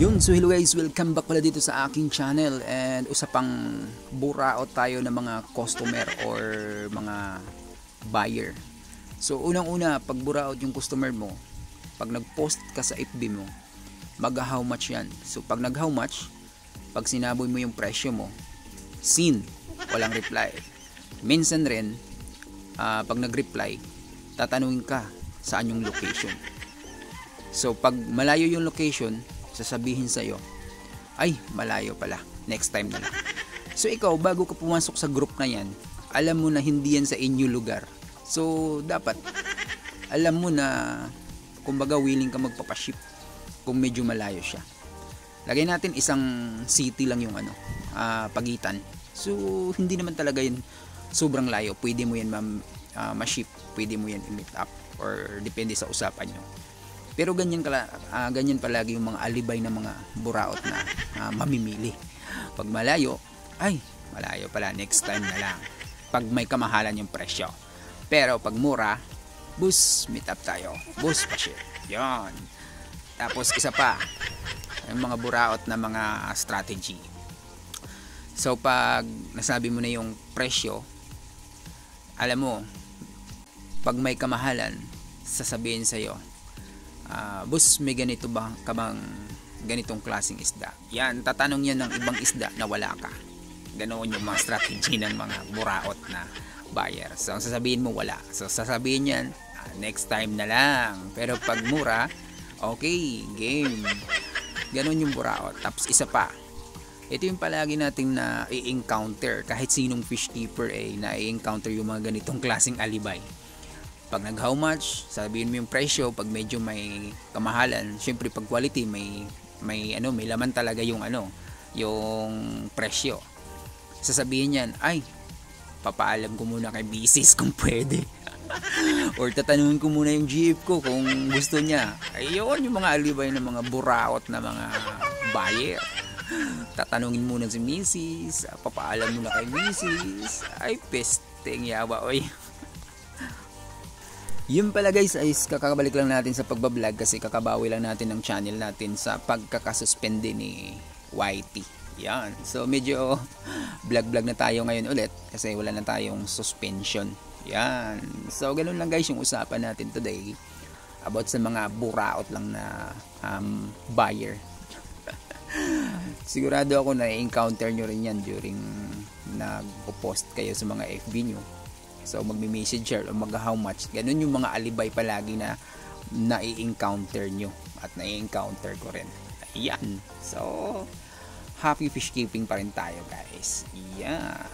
Yun, so hello guys, welcome back pala dito sa aking channel and usapang buraot tayo ng mga customer or mga buyer. So unang-una, pag buraot yung customer mo, pag nag-post ka sa FB mo, mag-how much yan. So pag nag-how much, pag sinaboy mo yung presyo mo, seen, walang reply. Minsan rin, pag nag-reply, tatanungin ka saan yung location. So pag malayo yung location, sasabihin sa'yo, ay malayo pala, next time na lang. So ikaw, bago ka pumasok sa group na yan, alam mo na hindi yan sa inyo lugar. So dapat alam mo na kumbaga willing ka magpapaship kung medyo malayo siya. Lagay natin isang city lang yung pagitan. So hindi naman talaga yun sobrang layo. Pwede mo yan ma-ship, pwede mo yan i-meet up or depende sa usapan nyo. Pero ganyan palagi yung mga alibay na mga buraot na mamimili. Pag malayo, ay malayo pala, next time na lang. Pag may kamahalan yung presyo. Pero pag mura, bus, meet up tayo. Bus pa ship. Yan. Tapos isa pa, yung mga buraot na mga strategy. So pag nasabi mo na yung presyo, alam mo, pag may kamahalan, sasabihin sa'yo, boss, may ganito ba kabang ganitong klaseng isda? Yan, tatanong yan ng ibang isda na wala ka. Ganoon yung mga strategy ng mga buraot na buyer. So ang sasabihin mo, wala. So sasabihin yan, next time na lang. Pero pag mura, okay, game. Ganon yung buraot. Tapos isa pa, ito yung palagi nating na i-encounter. Kahit sinong fish keeper na i-encounter yung mga ganitong klaseng alibay. Pag nag-how much, sabihin mo yung presyo. Pag medyo may kamahalan, syempre pag quality, may laman talaga yung yung presyo. Sasabihin niyan, ay, papaalam ko muna kay Bisis kung pwede. Or tatanungin ko muna yung GF ko kung gusto niya. Ayun yung mga alibay ng mga buraot na mga buyer. Tatanungin muna si Mrs. Papaalam muna kay Mrs. Ay, pesting yawa, oy. Yun pala guys, ay kakabalik lang natin sa pagbablog kasi kakabawi lang natin ng channel natin sa pagkakasuspende ni YT. Yan. So medyo vlog na tayo ngayon ulit kasi wala na tayong suspension. Yan. So ganun lang guys yung usapan natin today about sa mga buraot lang na buyer. Sigurado ako na i-encounter nyo rin yan during nag-post kayo sa mga FB nyo. So magme-message share o mag-how much. Ganun yung mga alibay palagi na nai-encounter nyo at nai-encounter ko rin. Ayan. So happy fish keeping pa rin tayo guys. Yan.